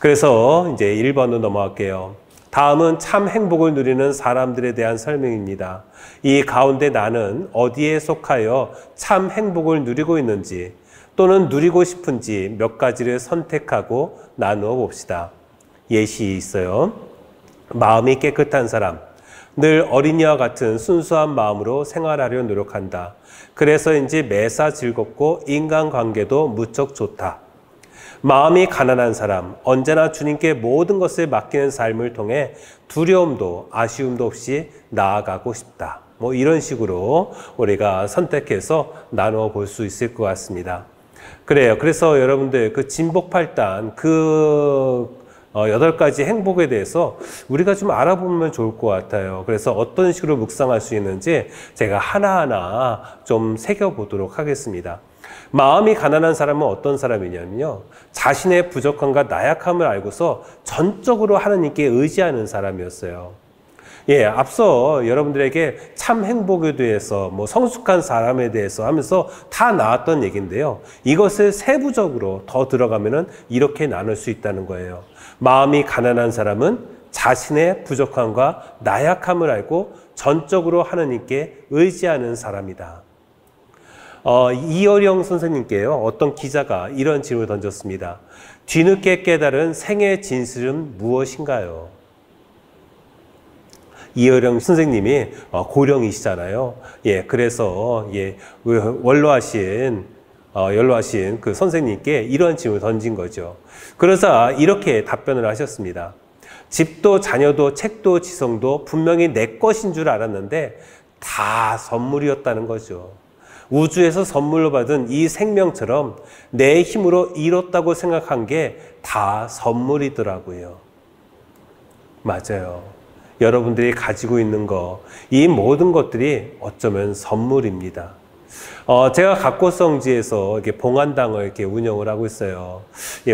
그래서 이제 1번으로 넘어갈게요. 다음은 참 행복을 누리는 사람들에 대한 설명입니다. 이 가운데 나는 어디에 속하여 참 행복을 누리고 있는지 또는 누리고 싶은지 몇 가지를 선택하고 나누어 봅시다. 예시 있어요. 마음이 깨끗한 사람, 늘 어린이와 같은 순수한 마음으로 생활하려 노력한다. 그래서인지 매사 즐겁고 인간관계도 무척 좋다. 마음이 가난한 사람, 언제나 주님께 모든 것을 맡기는 삶을 통해 두려움도 아쉬움도 없이 나아가고 싶다. 뭐 이런 식으로 우리가 선택해서 나누어 볼 수 있을 것 같습니다. 그래요. 그래서 여러분들 그 진복팔단 8가지 행복에 대해서 우리가 좀 알아보면 좋을 것 같아요. 그래서 어떤 식으로 묵상할 수 있는지 제가 하나하나 좀 새겨보도록 하겠습니다. 마음이 가난한 사람은 어떤 사람이냐면요, 자신의 부족함과 나약함을 알고서 전적으로 하나님께 의지하는 사람이었어요. 앞서 여러분들에게 참 행복에 대해서 성숙한 사람에 대해서 하면서 다 나왔던 얘기인데요, 이것을 세부적으로 더 들어가면은 이렇게 나눌 수 있다는 거예요. 마음이 가난한 사람은 자신의 부족함과 나약함을 알고 전적으로 하나님께 의지하는 사람이다. 이어령 선생님께요, 어떤 기자가 이런 질문을 던졌습니다. 뒤늦게 깨달은 생의 진실은 무엇인가요? 이어령 선생님이 고령이시잖아요. 그래서 연로하신 그 선생님께 이런 질문을 던진 거죠. 그러자 이렇게 답변을 하셨습니다. 집도 자녀도 책도 지성도 분명히 내 것인 줄 알았는데 다 선물이었다는 거죠. 우주에서 선물로 받은 이 생명처럼 내 힘으로 이뤘다고 생각한 게 다 선물이더라고요. 맞아요. 여러분들이 가지고 있는 거, 이 모든 것들이 어쩌면 선물입니다. 제가 각고성지에서 이렇게 봉안당을 이렇게 운영을 하고 있어요.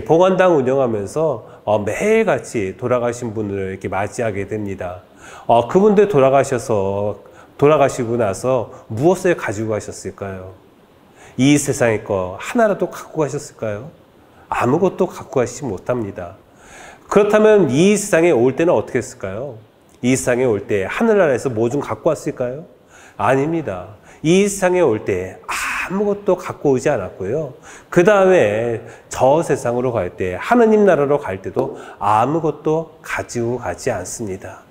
봉안당 운영하면서 매일같이 돌아가신 분을 이렇게 맞이하게 됩니다. 그분들 돌아가시고 나서 무엇을 가지고 가셨을까요? 이 세상의 거 하나라도 갖고 가셨을까요? 아무것도 갖고 가시지 못합니다. 그렇다면 이 세상에 올 때는 어떻게 했을까요? 이 세상에 올 때 하늘나라에서 뭐 좀 갖고 왔을까요? 아닙니다. 이 세상에 올 때 아무것도 갖고 오지 않았고요. 그 다음에 저 세상으로 갈 때, 하느님 나라로 갈 때도 아무것도 가지고 가지 않습니다.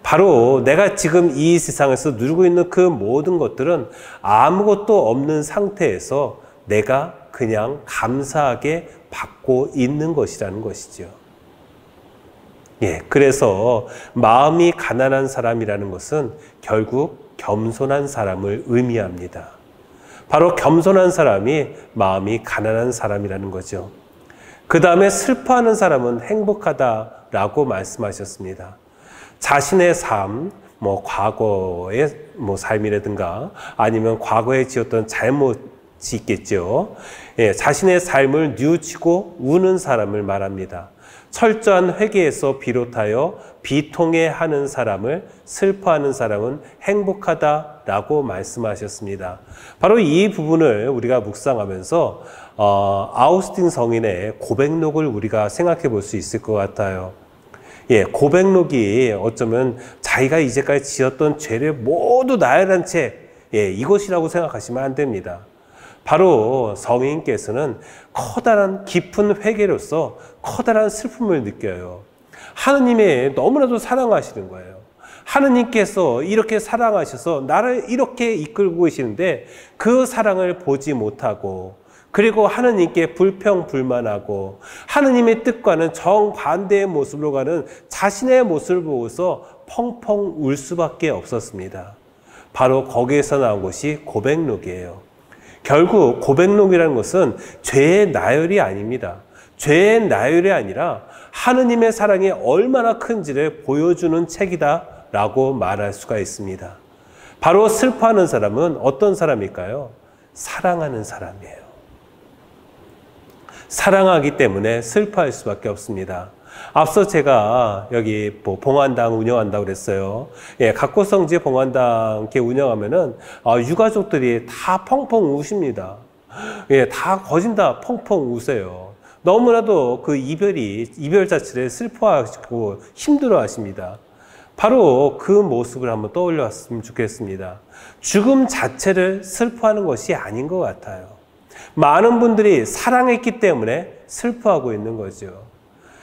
바로 내가 지금 이 세상에서 누리고 있는 그 모든 것들은 아무것도 없는 상태에서 내가 그냥 감사하게 받고 있는 것이라는 것이죠. 그래서 마음이 가난한 사람이라는 것은 결국 겸손한 사람을 의미합니다. 바로 겸손한 사람이 마음이 가난한 사람이라는 거죠. 그 다음에 슬퍼하는 사람은 행복하다라고 말씀하셨습니다. 자신의 삶, 과거의 삶이라든가 아니면 과거에 지었던 잘못이 있겠죠. 자신의 삶을 뉘우치고 우는 사람을 말합니다. 철저한 회개에서 비롯하여 비통해하는 사람을, 슬퍼하는 사람은 행복하다라고 말씀하셨습니다. 바로 이 부분을 우리가 묵상하면서 아우스틴 성인의 고백록을 우리가 생각해 볼 수 있을 것 같아요. 고백록이 어쩌면 자기가 이제까지 지었던 죄를 모두 나열한 책, 이것이라고 생각하시면 안 됩니다. 바로 성인께서는 커다란 깊은 회개로서 커다란 슬픔을 느껴요. 하느님이 너무나도 사랑하시는 거예요. 하느님께서 이렇게 사랑하셔서 나를 이렇게 이끌고 계시는데 그 사랑을 보지 못하고, 그리고 하느님께 불평불만하고 하느님의 뜻과는 정반대의 모습으로 가는 자신의 모습을 보고서 펑펑 울 수밖에 없었습니다. 바로 거기에서 나온 것이 고백록이에요. 결국 고백록이라는 것은 죄의 나열이 아닙니다. 죄의 나열이 아니라 하느님의 사랑이 얼마나 큰지를 보여주는 책이다라고 말할 수가 있습니다. 바로 슬퍼하는 사람은 어떤 사람일까요? 사랑하는 사람이에요. 사랑하기 때문에 슬퍼할 수밖에 없습니다. 앞서 제가 여기 봉안당 운영한다고 그랬어요. 각고성지 봉안당 이렇게 운영하면은 유가족들이 다 펑펑 우십니다. 다 거진 다 펑펑 우세요. 너무나도 그 이별 자체를 슬퍼하시고 힘들어 하십니다. 바로 그 모습을 한번 떠올려 봤으면 좋겠습니다. 죽음 자체를 슬퍼하는 것이 아닌 것 같아요. 많은 분들이 사랑했기 때문에 슬퍼하고 있는 거죠.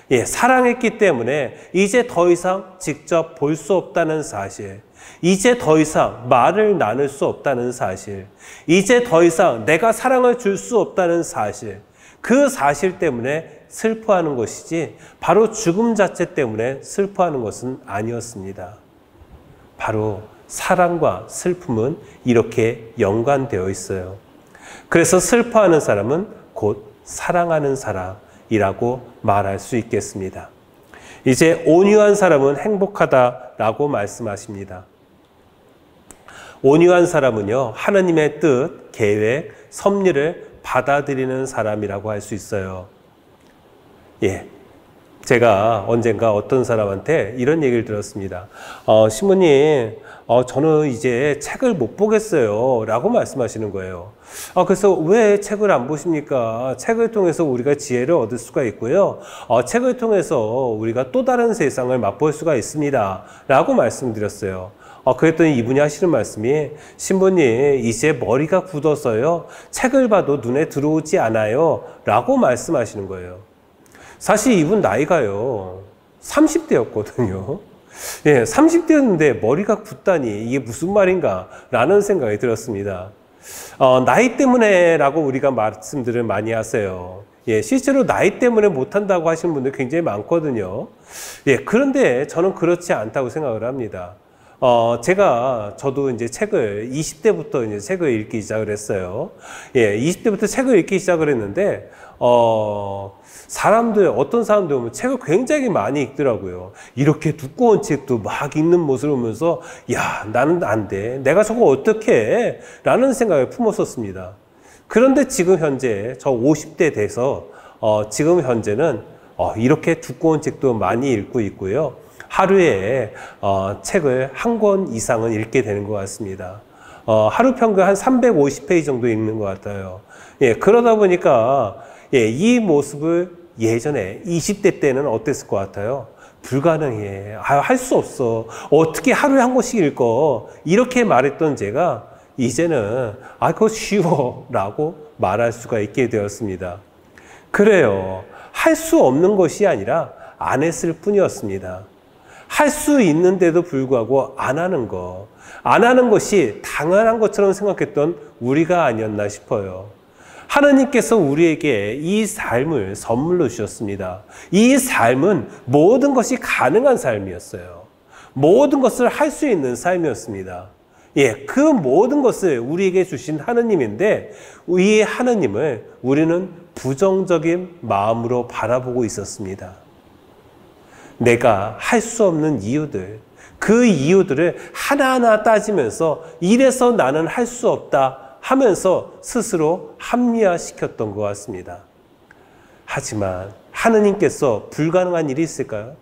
예, 사랑했기 때문에 이제 더 이상 직접 볼 수 없다는 사실, 이제 더 이상 말을 나눌 수 없다는 사실, 이제 더 이상 내가 사랑을 줄 수 없다는 사실, 그 사실 때문에 슬퍼하는 것이지 바로 죽음 자체 때문에 슬퍼하는 것은 아니었습니다. 바로 사랑과 슬픔은 이렇게 연관되어 있어요. 그래서 슬퍼하는 사람은 곧 사랑하는 사람이라고 말할 수 있겠습니다. 이제 온유한 사람은 행복하다라고 말씀하십니다. 온유한 사람은요, 하나님의 뜻, 계획, 섭리를 받아들이는 사람이라고 할 수 있어요. 예. 제가 언젠가 어떤 사람한테 이런 얘기를 들었습니다. 신부님, 저는 이제 책을 못 보겠어요. 라고 말씀하시는 거예요. 그래서 왜 책을 안 보십니까? 책을 통해서 우리가 지혜를 얻을 수가 있고요. 책을 통해서 우리가 또 다른 세상을 맛볼 수가 있습니다. 라고 말씀드렸어요. 그랬더니 이분이 하시는 말씀이, 신부님, 이제 머리가 굳어서요, 책을 봐도 눈에 들어오지 않아요. 라고 말씀하시는 거예요. 사실 이분 나이가요, 30대였거든요. 예, 30대였는데 머리가 굳다니 이게 무슨 말인가 라는 생각이 들었습니다. 나이 때문에 라고 우리가 말씀들을 많이 하세요. 예, 실제로 나이 때문에 못한다고 하시는 분들 굉장히 많거든요. 예, 그런데 저는 그렇지 않다고 생각을 합니다. 저도 이제 책을 20대부터 이제 책을 읽기 시작을 했어요. 예, 20대부터 책을 읽기 시작을 했는데, 어떤 사람들 보면 책을 굉장히 많이 읽더라고요. 이렇게 두꺼운 책도 막 읽는 모습을 보면서, 야, 나는 안 돼. 내가 저거 어떻게 해? 라는 생각을 품었었습니다. 그런데 지금 현재 저 50대 돼서, 지금 현재는, 이렇게 두꺼운 책도 많이 읽고 있고요. 하루에 책을 한 권 이상은 읽게 되는 것 같습니다. 하루 평균 한 350페이지 정도 읽는 것 같아요. 예, 그러다 보니까 예, 이 모습을 예전에 20대 때는 어땠을 것 같아요? 불가능해. 할 수 없어. 어떻게 하루에 한 권씩 읽어? 이렇게 말했던 제가 이제는 그거 쉬워 라고 말할 수가 있게 되었습니다. 그래요. 할 수 없는 것이 아니라 안 했을 뿐이었습니다. 할 수 있는데도 불구하고 안 하는 것이 당연한 것처럼 생각했던 우리가 아니었나 싶어요. 하나님께서 우리에게 이 삶을 선물로 주셨습니다. 이 삶은 모든 것이 가능한 삶이었어요. 모든 것을 할 수 있는 삶이었습니다. 예, 그 모든 것을 우리에게 주신 하나님인데 이 하나님을 우리는 부정적인 마음으로 바라보고 있었습니다. 내가 할 수 없는 이유들, 그 이유들을 하나하나 따지면서 이래서 나는 할 수 없다 하면서 스스로 합리화시켰던 것 같습니다. 하지만 하느님께서 불가능한 일이 있을까요?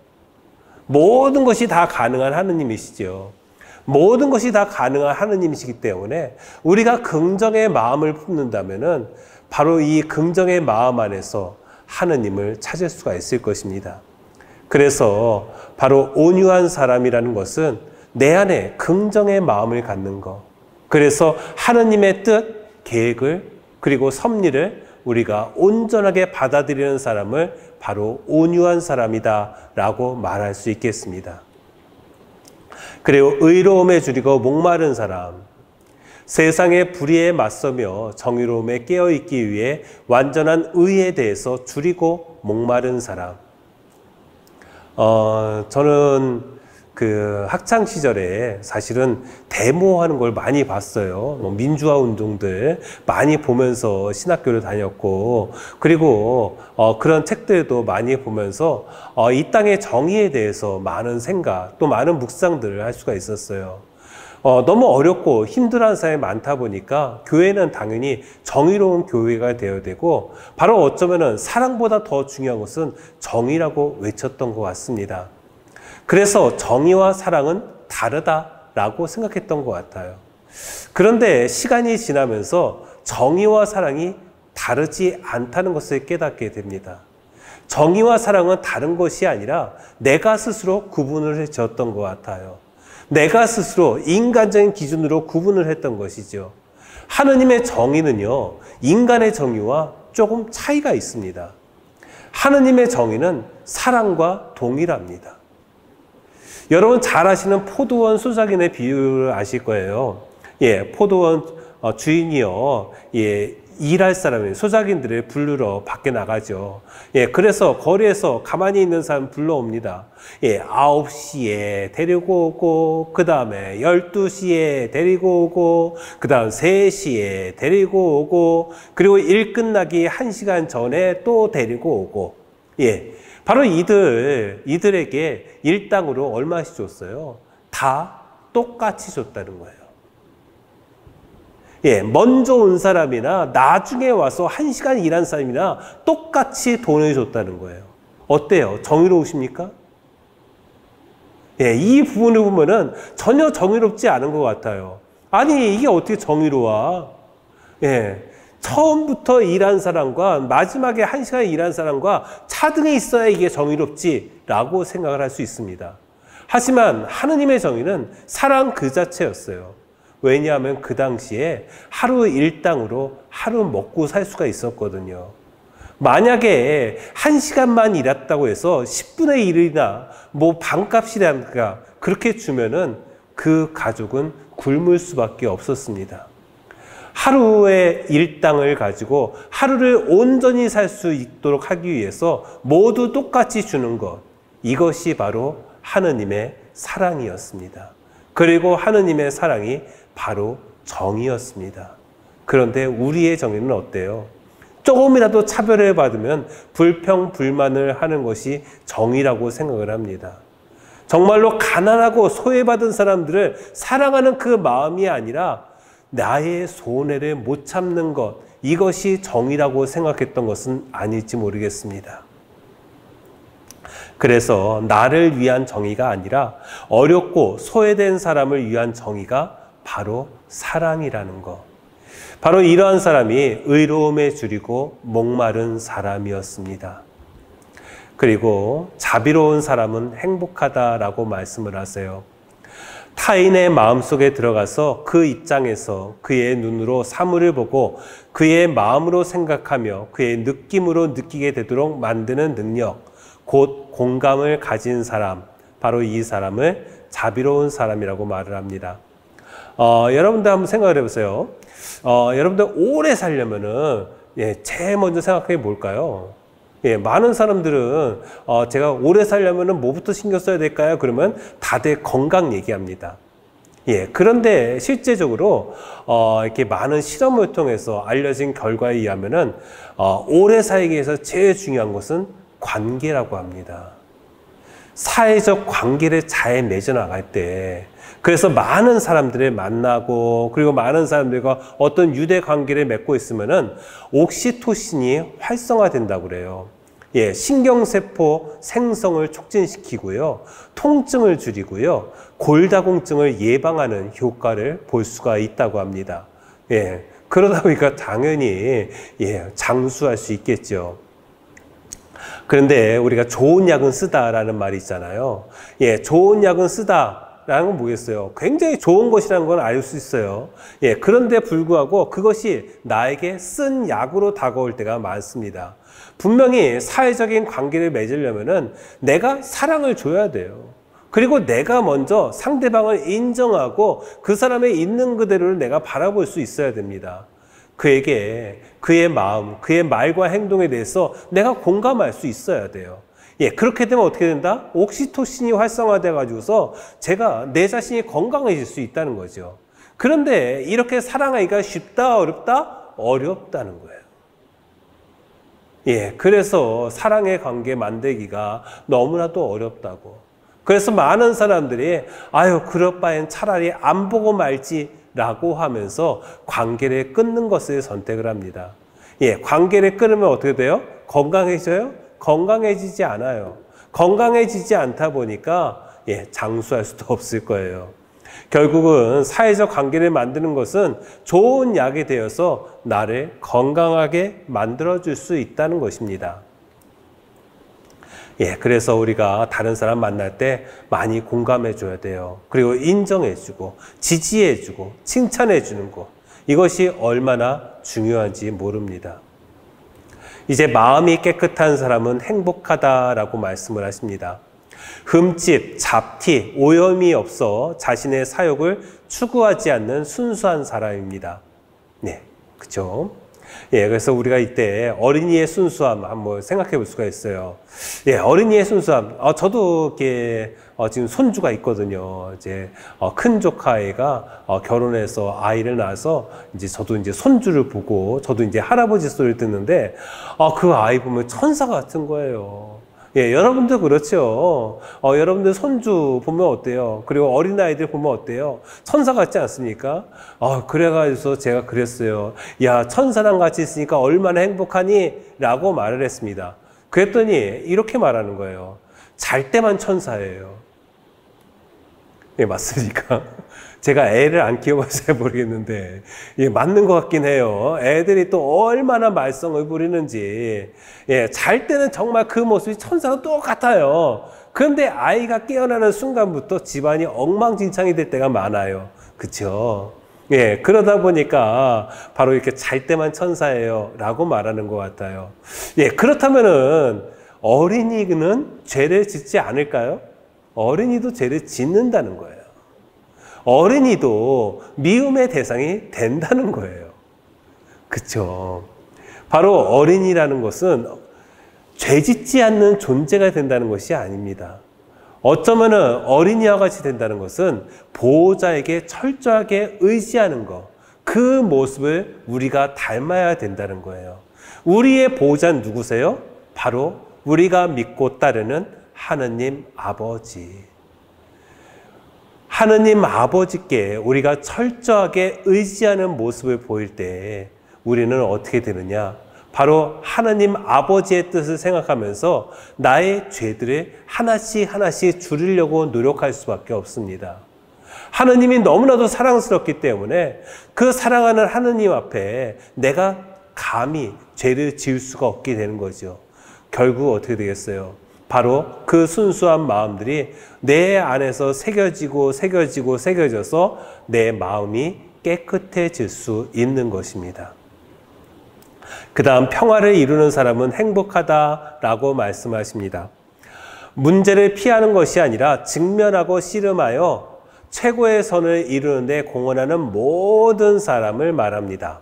모든 것이 다 가능한 하느님이시죠. 모든 것이 다 가능한 하느님이시기 때문에 우리가 긍정의 마음을 품는다면은 바로 이 긍정의 마음 안에서 하느님을 찾을 수가 있을 것입니다. 그래서 바로 온유한 사람이라는 것은 내 안에 긍정의 마음을 갖는 것. 그래서 하느님의 뜻, 계획을 그리고 섭리를 우리가 온전하게 받아들이는 사람을 바로 온유한 사람이다 라고 말할 수 있겠습니다. 그리고 의로움에 줄이고 목마른 사람. 세상의 불의에 맞서며 정의로움에 깨어있기 위해 완전한 의에 대해서 줄이고 목마른 사람. 저는 그 학창 시절에 사실은 데모하는 걸 많이 봤어요. 민주화 운동들 많이 보면서 신학교를 다녔고, 그리고 그런 책들도 많이 보면서 이 땅의 정의에 대해서 많은 생각, 또 많은 묵상들을 할 수가 있었어요. 너무 어렵고 힘들어하는 사람이 많다 보니까 교회는 당연히 정의로운 교회가 되어야 되고, 바로 어쩌면은 사랑보다 더 중요한 것은 정의라고 외쳤던 것 같습니다. 그래서 정의와 사랑은 다르다라고 생각했던 것 같아요. 그런데 시간이 지나면서 정의와 사랑이 다르지 않다는 것을 깨닫게 됩니다. 정의와 사랑은 다른 것이 아니라 내가 스스로 구분을 해줬던 것 같아요. 내가 스스로 인간적인 기준으로 구분을 했던 것이죠. 하느님의 정의는요, 인간의 정의와 조금 차이가 있습니다. 하느님의 정의는 사랑과 동일합니다. 여러분 잘 아시는 포도원 수작인의 비유를 아실 거예요. 예, 포도원 주인이요, 예, 일할 사람이 소작인들을 부르러 밖에 나가죠. 예, 그래서 거리에서 가만히 있는 사람 불러옵니다. 예, 9시에 데리고 오고, 그 다음에 12시에 데리고 오고, 그 다음 3시에 데리고 오고, 그리고 일 끝나기 1시간 전에 또 데리고 오고. 예, 바로 이들에게 일당으로 얼마씩 줬어요? 다 똑같이 줬다는 거예요. 예, 먼저 온 사람이나 나중에 와서 1시간 일한 사람이나 똑같이 돈을 줬다는 거예요. 어때요? 정의로우십니까? 예, 이 부분을 보면은 전혀 정의롭지 않은 것 같아요. 아니, 이게 어떻게 정의로워? 예, 처음부터 일한 사람과 마지막에 1시간 일한 사람과 차등이 있어야 이게 정의롭지라고 생각을 할 수 있습니다. 하지만 하느님의 정의는 사랑 그 자체였어요. 왜냐하면 그 당시에 하루 일당으로 하루 먹고 살 수가 있었거든요. 만약에 1시간만 일했다고 해서 10분의 1이나 뭐 반값이라든가 그렇게 주면은 그 가족은 굶을 수밖에 없었습니다. 하루의 일당을 가지고 하루를 온전히 살 수 있도록 하기 위해서 모두 똑같이 주는 것, 이것이 바로 하느님의 사랑이었습니다. 그리고 하느님의 사랑이 바로 정의였습니다. 그런데 우리의 정의는 어때요? 조금이라도 차별을 받으면 불평, 불만을 하는 것이 정의라고 생각을 합니다. 정말로 가난하고 소외받은 사람들을 사랑하는 그 마음이 아니라 나의 손해를 못 참는 것, 이것이 정의라고 생각했던 것은 아닐지 모르겠습니다. 그래서 나를 위한 정의가 아니라 어렵고 소외된 사람을 위한 정의가 바로 사랑이라는 것. 바로 이러한 사람이 의로움에 줄이고 목마른 사람이었습니다. 그리고 자비로운 사람은 행복하다라고 말씀을 하세요. 타인의 마음속에 들어가서 그 입장에서 그의 눈으로 사물을 보고 그의 마음으로 생각하며 그의 느낌으로 느끼게 되도록 만드는 능력, 곧 공감을 가진 사람, 바로 이 사람을 자비로운 사람이라고 말을 합니다. 여러분들 한번 생각을 해보세요. 여러분들 오래 살려면은 제일 먼저 생각해 뭘까요? 많은 사람들은 제가 오래 살려면은 뭐부터 신경 써야 될까요? 그러면 다들 건강 얘기합니다. 그런데 실제적으로 이렇게 많은 실험을 통해서 알려진 결과에 의하면은 오래 살기 위해서 제일 중요한 것은 관계라고 합니다. 사회적 관계를 잘 맺어나갈 때, 그래서 많은 사람들을 만나고 그리고 많은 사람들과 어떤 유대 관계를 맺고 있으면은 옥시토신이 활성화된다고 그래요. 신경세포 생성을 촉진시키고요, 통증을 줄이고요, 골다공증을 예방하는 효과를 볼 수가 있다고 합니다. 그러다 보니까 당연히 장수할 수 있겠죠. 그런데 우리가 좋은 약은 쓰다라는 말이 있잖아요. 좋은 약은 쓰다라는 건 뭐겠어요? 굉장히 좋은 것이라는 건 알 수 있어요. 그런데 불구하고 그것이 나에게 쓴 약으로 다가올 때가 많습니다. 분명히 사회적인 관계를 맺으려면은 내가 사랑을 줘야 돼요. 그리고 내가 먼저 상대방을 인정하고 그 사람의 있는 그대로를 내가 바라볼 수 있어야 됩니다. 그에게 그의 마음, 그의 말과 행동에 대해서 내가 공감할 수 있어야 돼요. 그렇게 되면 어떻게 된다? 옥시토신이 활성화돼 가지고서 내 자신이 건강해질 수 있다는 거죠. 그런데 이렇게 사랑하기가 쉽다, 어렵다? 어렵다는 거예요. 그래서 사랑의 관계 만들기가 너무나도 어렵다고. 그래서 많은 사람들이 그럴 바엔 차라리 안 보고 말지 라고 하면서 관계를 끊는 것을 선택을 합니다. 관계를 끊으면 어떻게 돼요? 건강해져요? 건강해지지 않아요. 건강해지지 않다 보니까 장수할 수도 없을 거예요. 결국은 사회적 관계를 만드는 것은 좋은 약이 되어서 나를 건강하게 만들어줄 수 있다는 것입니다. 그래서 우리가 다른 사람 만날 때 많이 공감해 줘야 돼요. 그리고 인정해 주고, 지지해 주고, 칭찬해 주는 거. 이것이 얼마나 중요한지 모릅니다. 이제 마음이 깨끗한 사람은 행복하다라고 말씀을 하십니다. 흠집, 잡티, 오염이 없어 자신의 사욕을 추구하지 않는 순수한 사람입니다. 네, 그죠? 그래서 우리가 이때 어린이의 순수함 한번 생각해 볼 수가 있어요. 어린이의 순수함. 저도 이렇게 지금 손주가 있거든요. 이제 큰 조카애가 결혼해서 아이를 낳아서 이제 저도 이제 손주를 보고 저도 이제 할아버지 소리를 듣는데 그 아이 보면 천사 같은 거예요. 여러분도 그렇죠. 여러분들 손주 보면 어때요? 그리고 어린아이들 보면 어때요? 천사 같지 않습니까? 그래가지고 제가 그랬어요. 야, 천사랑 같이 있으니까 얼마나 행복하니? 라고 말을 했습니다. 그랬더니 이렇게 말하는 거예요. 잘 때만 천사예요. 맞습니까? 제가 애를 안 키워봐서 잘 모르겠는데 맞는 것 같긴 해요. 애들이 또 얼마나 말썽을 부리는지. 잘 때는 정말 그 모습이 천사랑 똑같아요. 그런데 아이가 깨어나는 순간부터 집안이 엉망진창이 될 때가 많아요. 그렇죠? 그러다 보니까 바로 이렇게 잘 때만 천사예요 라고 말하는 것 같아요. 그렇다면은 어린이는 죄를 짓지 않을까요? 어린이도 죄를 짓는다는 거예요. 어린이도 미움의 대상이 된다는 거예요. 그렇죠? 바로 어린이라는 것은 죄 짓지 않는 존재가 된다는 것이 아닙니다. 어쩌면은 어린이와 같이 된다는 것은 보호자에게 철저하게 의지하는 것, 그 모습을 우리가 닮아야 된다는 거예요. 우리의 보호자는 누구세요? 바로 우리가 믿고 따르는 하느님 아버지. 하느님 아버지께 우리가 철저하게 의지하는 모습을 보일 때 우리는 어떻게 되느냐? 바로 하느님 아버지의 뜻을 생각하면서 나의 죄들을 하나씩 하나씩 줄이려고 노력할 수밖에 없습니다. 하느님이 너무나도 사랑스럽기 때문에 그 사랑하는 하느님 앞에 내가 감히 죄를 지을 수가 없게 되는 거죠. 결국 어떻게 되겠어요? 바로 그 순수한 마음들이 내 안에서 새겨져서 내 마음이 깨끗해질 수 있는 것입니다. 그 다음 평화를 이루는 사람은 행복하다라고 말씀하십니다. 문제를 피하는 것이 아니라 직면하고 씨름하여 최고의 선을 이루는 데 공헌하는 모든 사람을 말합니다.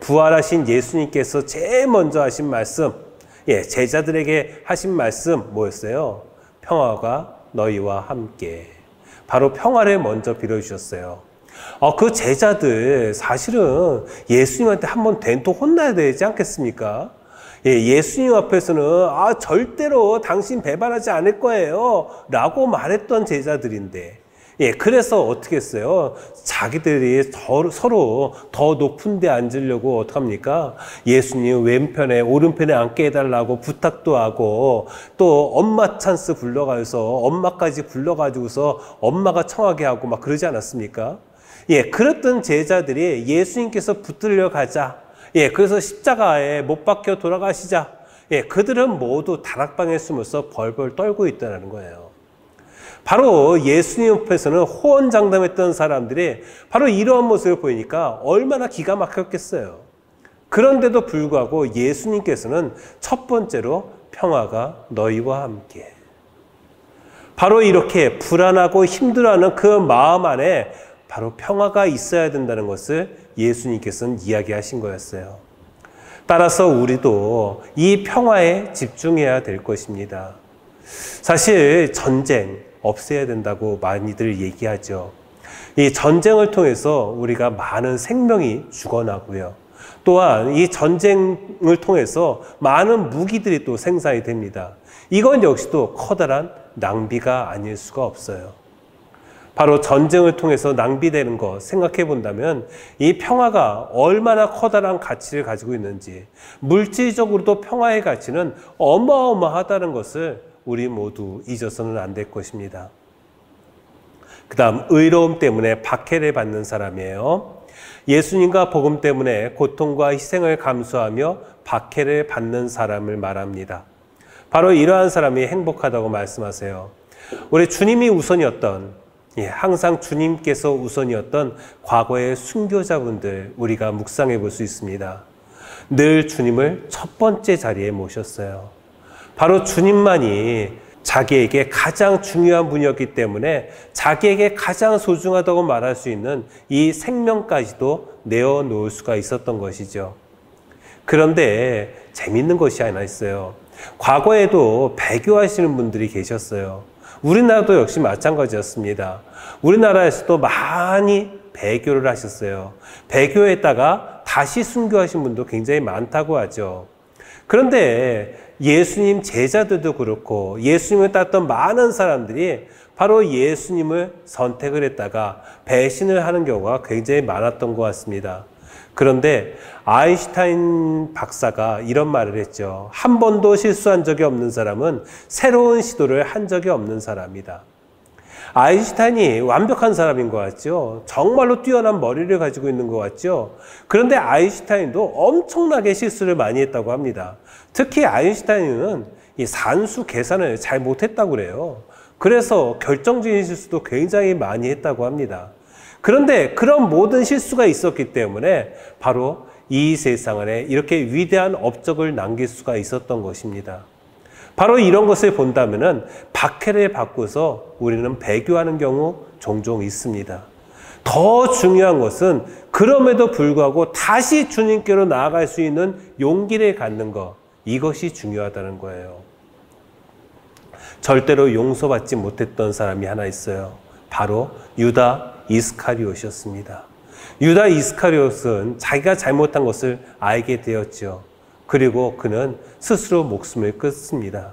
부활하신 예수님께서 제일 먼저 하신 말씀, 제자들에게 하신 말씀 뭐였어요? 평화가 너희와 함께. 바로 평화를 먼저 빌어주셨어요. 그 제자들 사실은 예수님한테 한번 된통 혼나야 되지 않겠습니까? 예수님 앞에서는 절대로 당신 배반하지 않을 거예요 라고 말했던 제자들인데 그래서 어떻게 했어요? 자기들이 서로 더 높은 데 앉으려고 어떡합니까? 예수님 왼편에 오른편에 앉게 해달라고 부탁도 하고 또 엄마 찬스 불러가서 엄마까지 불러가지고서 엄마가 청하게 하고 막 그러지 않았습니까? 그랬던 제자들이 예수님께서 붙들려 가자. 그래서 십자가에 못 박혀 돌아가시자. 그들은 모두 다락방에 숨어서 벌벌 떨고 있다는 거예요. 바로 예수님 앞에서는 호언장담했던 사람들이 바로 이러한 모습을 보이니까 얼마나 기가 막혔겠어요. 그런데도 불구하고 예수님께서는 첫 번째로 평화가 너희와 함께. 바로 이렇게 불안하고 힘들어하는 그 마음 안에 바로 평화가 있어야 된다는 것을 예수님께서는 이야기하신 거였어요. 따라서 우리도 이 평화에 집중해야 될 것입니다. 사실 전쟁 없애야 된다고 많이들 얘기하죠. 이 전쟁을 통해서 우리가 많은 생명이 죽어나고요. 또한 이 전쟁을 통해서 많은 무기들이 또 생산이 됩니다. 이건 역시도 커다란 낭비가 아닐 수가 없어요. 바로 전쟁을 통해서 낭비되는 거 생각해 본다면 이 평화가 얼마나 커다란 가치를 가지고 있는지, 물질적으로도 평화의 가치는 어마어마하다는 것을 우리 모두 잊어서는 안 될 것입니다. 그 다음 의로움 때문에 박해를 받는 사람이에요. 예수님과 복음 때문에 고통과 희생을 감수하며 박해를 받는 사람을 말합니다. 바로 이러한 사람이 행복하다고 말씀하세요. 우리 주님이 우선이었던, 항상 주님께서 우선이었던 과거의 순교자분들 우리가 묵상해 볼 수 있습니다. 늘 주님을 첫 번째 자리에 모셨어요. 바로 주님만이 자기에게 가장 중요한 분이었기 때문에 자기에게 가장 소중하다고 말할 수 있는 이 생명까지도 내어놓을 수가 있었던 것이죠. 그런데 재밌는 것이 하나 있어요. 과거에도 배교하시는 분들이 계셨어요. 우리나라도 역시 마찬가지였습니다. 우리나라에서도 많이 배교를 하셨어요. 배교했다가 다시 순교하신 분도 굉장히 많다고 하죠. 그런데 예수님 제자들도 그렇고 예수님을 따랐던 많은 사람들이 바로 예수님을 선택을 했다가 배신을 하는 경우가 굉장히 많았던 것 같습니다. 그런데 아인슈타인 박사가 이런 말을 했죠. 한 번도 실수한 적이 없는 사람은 새로운 시도를 한 적이 없는 사람이다. 아인슈타인이 완벽한 사람인 것 같죠. 정말로 뛰어난 머리를 가지고 있는 것 같죠. 그런데 아인슈타인도 엄청나게 실수를 많이 했다고 합니다. 특히 아인슈타인은 이 산수 계산을 잘 못했다고 그래요. 그래서 결정적인 실수도 굉장히 많이 했다고 합니다. 그런데 그런 모든 실수가 있었기 때문에 바로 이 세상 안에 이렇게 위대한 업적을 남길 수가 있었던 것입니다. 바로 이런 것을 본다면은 박해를 받고서 우리는 배교하는 경우 종종 있습니다. 더 중요한 것은 그럼에도 불구하고 다시 주님께로 나아갈 수 있는 용기를 갖는 것, 이것이 중요하다는 거예요. 절대로 용서받지 못했던 사람이 하나 있어요. 바로 유다 이스카리옷이었습니다. 유다 이스카리옷은 자기가 잘못한 것을 알게 되었죠. 그리고 그는 스스로 목숨을 끊습니다.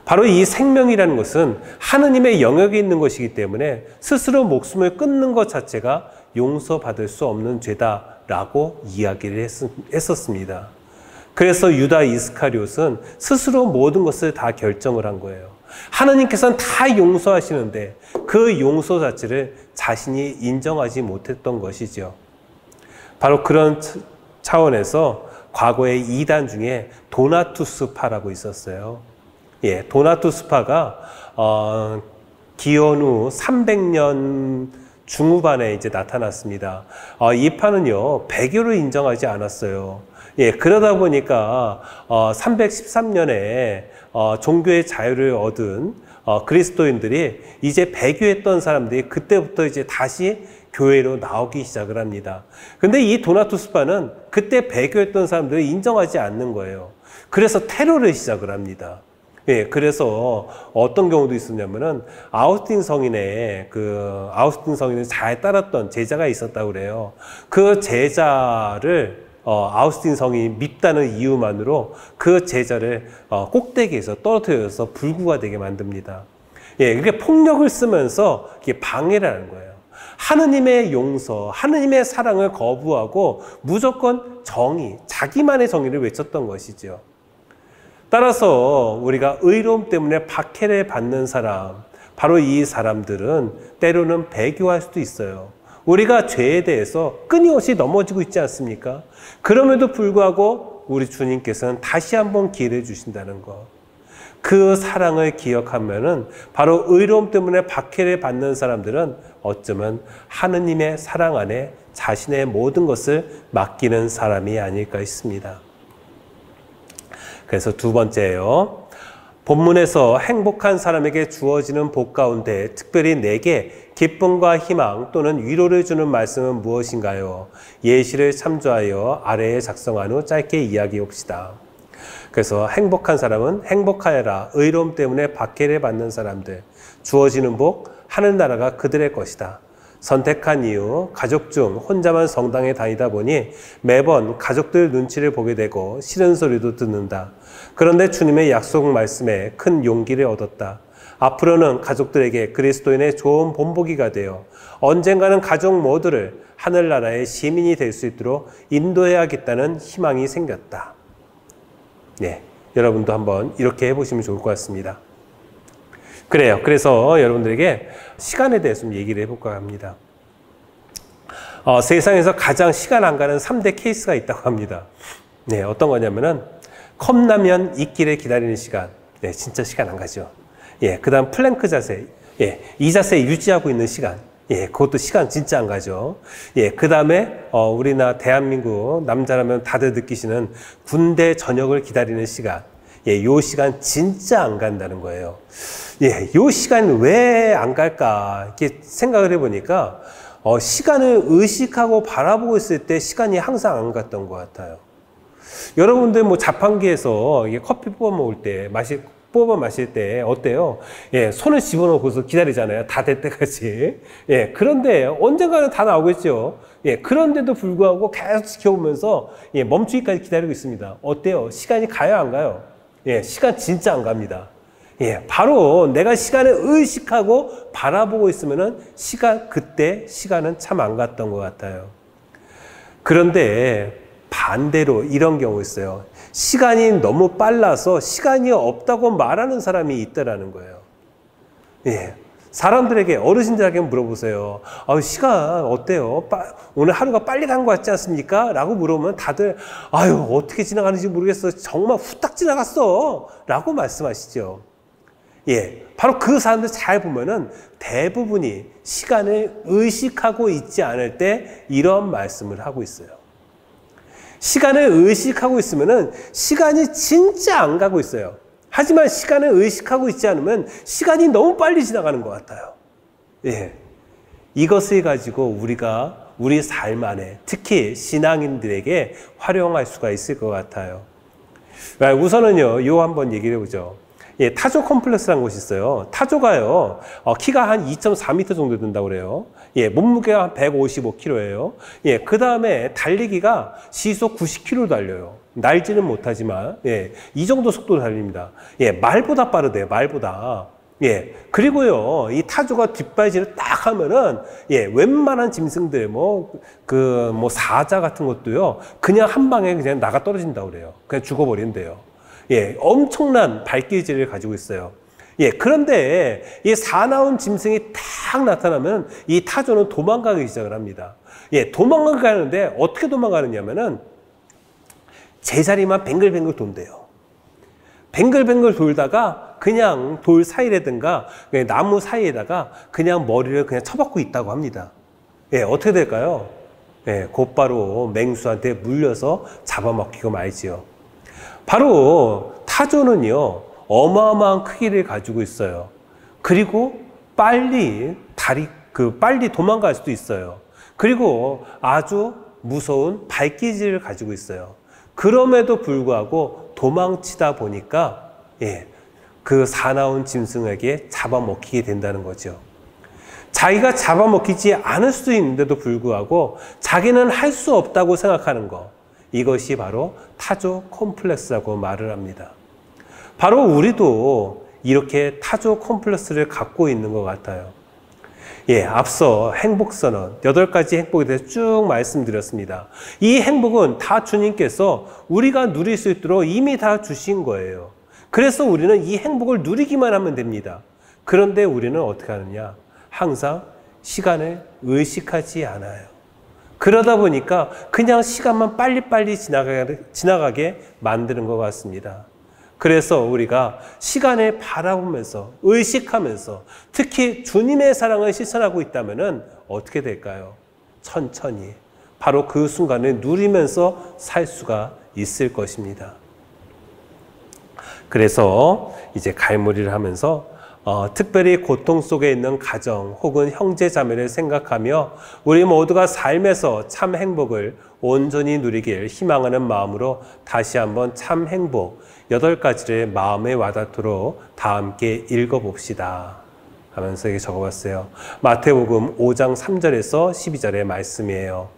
바로 이 생명이라는 것은 하느님의 영역에 있는 것이기 때문에 스스로 목숨을 끊는 것 자체가 용서받을 수 없는 죄다라고 이야기를 했었습니다. 그래서 유다 이스카리옷은 스스로 모든 것을 다 결정을 한 거예요. 하나님께서는 다 용서하시는데 그 용서 자체를 자신이 인정하지 못했던 것이죠. 바로 그런 차원에서 과거의 이단 중에 도나투스파라고 있었어요. 도나투스파가 기원 후 300년 중후반에 이제 나타났습니다. 이 파는요, 배교를 인정하지 않았어요. 그러다 보니까 313년에 종교의 자유를 얻은 그리스도인들이 이제 배교했던 사람들이 그때부터 이제 다시 교회로 나오기 시작을 합니다. 근데 이 도나투스파는 그때 배교했던 사람들을 인정하지 않는 거예요. 그래서 테러를 시작을 합니다. 그래서 어떤 경우도 있었냐면은 아우스틴 성인을 잘 따랐던 제자가 있었다고 그래요. 그 제자를 아우스틴 성인이 밉다는 이유만으로 그 제자를 꼭대기에서 떨어뜨려서 불구가 되게 만듭니다. 그게 폭력을 쓰면서 이게 방해를 하는 거예요. 하느님의 용서, 하느님의 사랑을 거부하고 무조건 정의, 자기만의 정의를 외쳤던 것이죠. 따라서 우리가 의로움 때문에 박해를 받는 사람, 바로 이 사람들은 때로는 배교할 수도 있어요. 우리가 죄에 대해서 끊임없이 넘어지고 있지 않습니까? 그럼에도 불구하고 우리 주님께서는 다시 한번 기회를 주신다는 것. 그 사랑을 기억하면은 바로 의로움 때문에 박해를 받는 사람들은 어쩌면 하느님의 사랑 안에 자신의 모든 것을 맡기는 사람이 아닐까 싶습니다. 그래서 두 번째예요. 본문에서 행복한 사람에게 주어지는 복 가운데 특별히 내게 기쁨과 희망 또는 위로를 주는 말씀은 무엇인가요? 예시를 참조하여 아래에 작성한 후 짧게 이야기해 봅시다. 그래서 행복한 사람은 행복하여라. 의로움 때문에 박해를 받는 사람들. 주어지는 복, 하늘나라가 그들의 것이다. 선택한 이유, 가족 중 혼자만 성당에 다니다 보니 매번 가족들 눈치를 보게 되고 싫은 소리도 듣는다. 그런데 주님의 약속 말씀에 큰 용기를 얻었다. 앞으로는 가족들에게 그리스도인의 좋은 본보기가 되어 언젠가는 가족 모두를 하늘나라의 시민이 될 수 있도록 인도해야겠다는 희망이 생겼다. 여러분도 한번 이렇게 해보시면 좋을 것 같습니다. 그래요. 그래서 여러분들에게 시간에 대해서 좀 얘기를 해볼까 합니다. 세상에서 가장 시간 안 가는 3대 케이스가 있다고 합니다. 어떤 거냐면은 컵라면 익기를 기다리는 시간, 네, 진짜 시간 안 가죠. 예, 그 다음 플랭크 자세. 예, 이 자세 유지하고 있는 시간. 예, 그것도 시간 진짜 안 가죠. 예, 그 다음에, 우리나라 대한민국 남자라면 다들 느끼시는 군대 전역을 기다리는 시간. 예, 요 시간 진짜 안 간다는 거예요. 예, 요 시간 왜 안 갈까? 이렇게 생각을 해보니까, 시간을 의식하고 바라보고 있을 때 시간이 항상 안 갔던 것 같아요. 여러분들 뭐 자판기에서 이게 커피 뽑아 먹을 때, 뽑아 마실 때 어때요? 예, 손을 집어넣고서 기다리잖아요. 다 될 때까지. 예, 그런데 언젠가는 다 나오겠죠. 예, 그런데도 불구하고 계속 지켜보면서 예, 멈추기까지 기다리고 있습니다. 어때요? 시간이 가요, 안 가요? 예, 시간 진짜 안 갑니다. 예, 바로 내가 시간을 의식하고 바라보고 있으면은 그때 시간은 참 안 갔던 것 같아요. 그런데 반대로 이런 경우 있어요. 시간이 너무 빨라서 시간이 없다고 말하는 사람이 있다라는 거예요. 예. 사람들에게, 어르신들에게 물어보세요. 시간 어때요? 오늘 하루가 빨리 간 것 같지 않습니까? 라고 물어보면 다들, 어떻게 지나가는지 모르겠어. 정말 후딱 지나갔어. 라고 말씀하시죠. 예. 바로 그 사람들 잘 보면은 대부분이 시간을 의식하고 있지 않을 때 이런 말씀을 하고 있어요. 시간을 의식하고 있으면은 시간이 진짜 안 가고 있어요. 하지만 시간을 의식하고 있지 않으면 시간이 너무 빨리 지나가는 것 같아요. 예. 이것을 가지고 우리가 우리 삶 안에 특히 신앙인들에게 활용할 수가 있을 것 같아요. 우선은요, 한번 얘기를 해보죠. 예, 타조 컴플렉스라는 곳이 있어요. 타조가요, 키가 한 2.4m 정도 된다고 그래요. 예, 몸무게가 한 155kg예요. 예, 그 다음에 달리기가 시속 90km 달려요. 날지는 못하지만, 예, 이 정도 속도로 달립니다. 예, 말보다 빠르대요, 말보다. 예, 그리고요, 이 타조가 뒷발질을 딱 하면은, 예, 웬만한 짐승들, 사자 같은 것도요, 그냥 한 방에 그냥 나가 떨어진다고 그래요. 그냥 죽어버린대요. 예, 엄청난 발길질을 가지고 있어요. 예, 그런데 이 사나운 짐승이 딱 나타나면 이 타조는 도망가기 시작을 합니다. 예, 도망가는데 어떻게 도망가느냐면은 제자리만 뱅글뱅글 돈대요. 뱅글뱅글 돌다가 그냥 돌 사이라든가 나무 사이에다가 그냥 머리를 그냥 쳐박고 있다고 합니다. 예, 어떻게 될까요? 예, 곧바로 맹수한테 물려서 잡아먹히고 말지요. 바로 타조는요, 어마어마한 크기를 가지고 있어요. 그리고 빨리 도망갈 수도 있어요. 그리고 아주 무서운 발기질을 가지고 있어요. 그럼에도 불구하고 도망치다 보니까, 예, 그 사나운 짐승에게 잡아먹히게 된다는 거죠. 자기가 잡아먹히지 않을 수도 있는데도 불구하고 자기는 할 수 없다고 생각하는 거. 이것이 바로 타조 콤플렉스라고 말을 합니다. 바로 우리도 이렇게 타조 콤플렉스를 갖고 있는 것 같아요. 예, 앞서 행복선언 8가지 행복에 대해서 쭉 말씀드렸습니다. 이 행복은 다 주님께서 우리가 누릴 수 있도록 이미 다 주신 거예요. 그래서 우리는 이 행복을 누리기만 하면 됩니다. 그런데 우리는 어떻게 하느냐? 항상 시간을 의식하지 않아요. 그러다 보니까 그냥 시간만 빨리빨리 지나가게 만드는 것 같습니다. 그래서 우리가 시간을 바라보면서 의식하면서 특히 주님의 사랑을 실천하고 있다면 어떻게 될까요? 천천히 바로 그 순간을 누리면서 살 수가 있을 것입니다. 그래서 이제 갈무리를 하면서 특별히 고통 속에 있는 가정 혹은 형제 자매를 생각하며 우리 모두가 삶에서 참 행복을 온전히 누리길 희망하는 마음으로 다시 한번 참 행복 8가지를 마음에 와닿도록 다 함께 읽어봅시다 하면서 이렇게 적어봤어요. 마태복음 5장 3절에서 12절의 말씀이에요.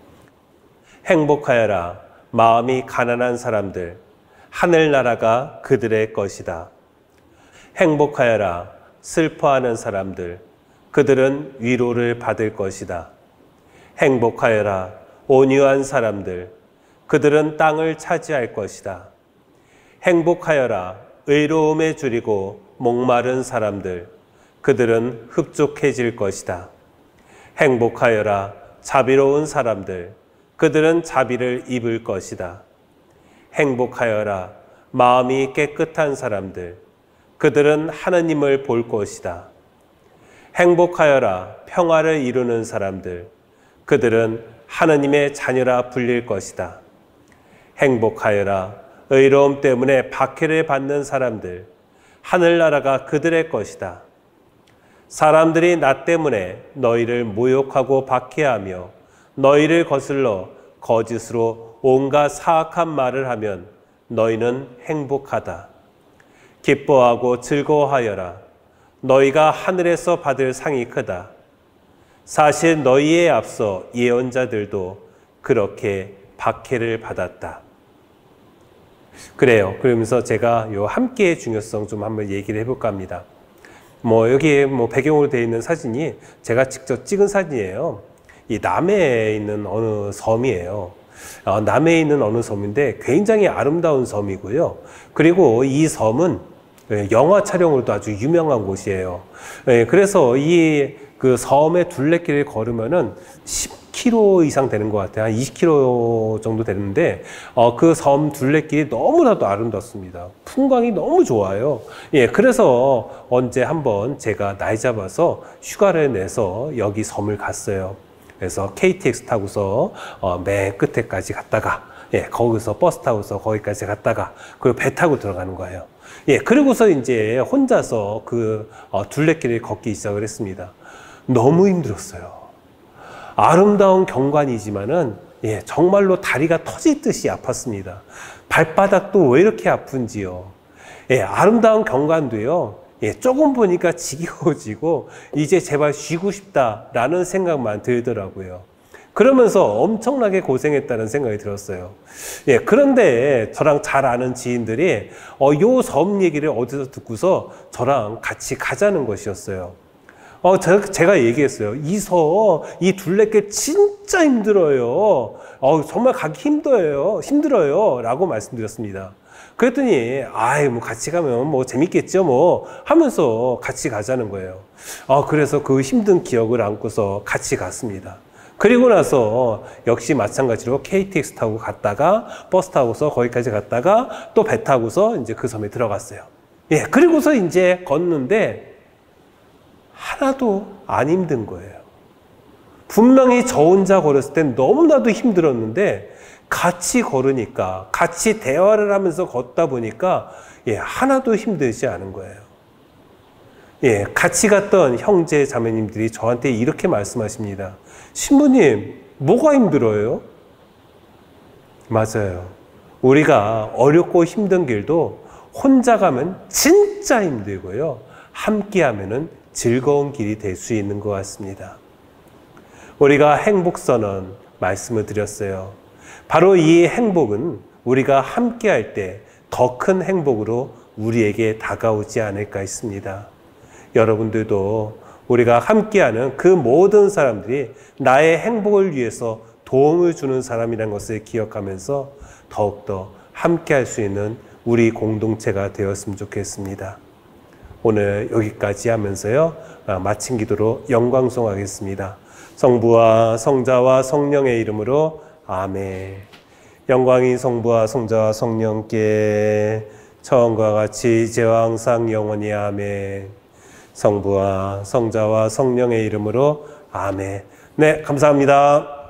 행복하여라 마음이 가난한 사람들 하늘나라가 그들의 것이다. 행복하여라 슬퍼하는 사람들, 그들은 위로를 받을 것이다. 행복하여라 온유한 사람들, 그들은 땅을 차지할 것이다. 행복하여라 의로움에 줄이고 목마른 사람들, 그들은 흡족해질 것이다. 행복하여라 자비로운 사람들, 그들은 자비를 입을 것이다. 행복하여라 마음이 깨끗한 사람들, 그들은 하느님을 볼 것이다. 행복하여라 평화를 이루는 사람들. 그들은 하느님의 자녀라 불릴 것이다. 행복하여라 의로움 때문에 박해를 받는 사람들. 하늘나라가 그들의 것이다. 사람들이 나 때문에 너희를 모욕하고 박해하며 너희를 거슬러 거짓으로 온갖 사악한 말을 하면 너희는 행복하다. 기뻐하고 즐거워하여라. 너희가 하늘에서 받을 상이 크다. 사실 너희에 앞서 예언자들도 그렇게 박해를 받았다. 그래요. 그러면서 제가 요 함께의 중요성 좀 한번 얘기를 해볼까 합니다. 여기에 배경으로 되어 있는 사진이 제가 직접 찍은 사진이에요. 이 남해에 있는 어느 섬이에요. 남해에 있는 어느 섬인데 굉장히 아름다운 섬이고요. 그리고 이 섬은 영화 촬영으로도 아주 유명한 곳이에요. 그래서 그 섬의 둘레길을 걸으면은 10km 이상 되는 것 같아요. 한 20km 정도 되는데, 그 섬 둘레길이 너무나도 아름답습니다. 풍광이 너무 좋아요. 그래서 언제 한번 제가 날 잡아서 휴가를 내서 여기 섬을 갔어요. 그래서 KTX 타고서 맨 끝에까지 갔다가, 거기서 버스 타고서 거기까지 갔다가, 그리고 배 타고 들어가는 거예요. 그리고서 이제 혼자서 그 둘레길을 걷기 시작을 했습니다. 너무 힘들었어요. 아름다운 경관이지만은 정말로 다리가 터질 듯이 아팠습니다. 발바닥도 왜 이렇게 아픈지요. 아름다운 경관도요. 조금 보니까 지겨워지고 이제 제발 쉬고 싶다라는 생각만 들더라고요. 그러면서 엄청나게 고생했다는 생각이 들었어요. 그런데 저랑 잘 아는 지인들이 요 섬 얘기를 어디서 듣고서 저랑 같이 가자는 것이었어요. 제가 얘기했어요. 이 둘레길 진짜 힘들어요. 정말 가기 힘들어요. 라고 말씀드렸습니다. 그랬더니, 같이 가면 재밌겠죠, 하면서 같이 가자는 거예요. 그래서 그 힘든 기억을 안고서 같이 갔습니다. 그리고 나서 역시 마찬가지로 KTX 타고 갔다가 버스 타고서 거기까지 갔다가 또 배 타고서 이제 그 섬에 들어갔어요. 그리고서 이제 걷는데 하나도 안 힘든 거예요. 분명히 저 혼자 걸었을 땐 너무나도 힘들었는데 같이 걸으니까, 같이 대화를 하면서 걷다 보니까 하나도 힘들지 않은 거예요. 같이 갔던 형제 자매님들이 저한테 이렇게 말씀하십니다. 신부님, 뭐가 힘들어요? 맞아요. 우리가 어렵고 힘든 길도 혼자 가면 진짜 힘들고요. 함께 하면은 즐거운 길이 될 수 있는 것 같습니다. 우리가 행복선언 말씀을 드렸어요. 바로 이 행복은 우리가 함께 할 때 더 큰 행복으로 우리에게 다가오지 않을까 했습니다. 여러분들도 우리가 함께하는 그 모든 사람들이 나의 행복을 위해서 도움을 주는 사람이라는 것을 기억하면서 더욱더 함께할 수 있는 우리 공동체가 되었으면 좋겠습니다. 오늘 여기까지 하면서요, 마친 기도로 영광송하겠습니다. 성부와 성자와 성령의 이름으로 아멘. 영광이 성부와 성자와 성령께 처음과 같이 이제와 항상 영원히 아멘. 성부와 성자와 성령의 이름으로 아멘. 네, 감사합니다.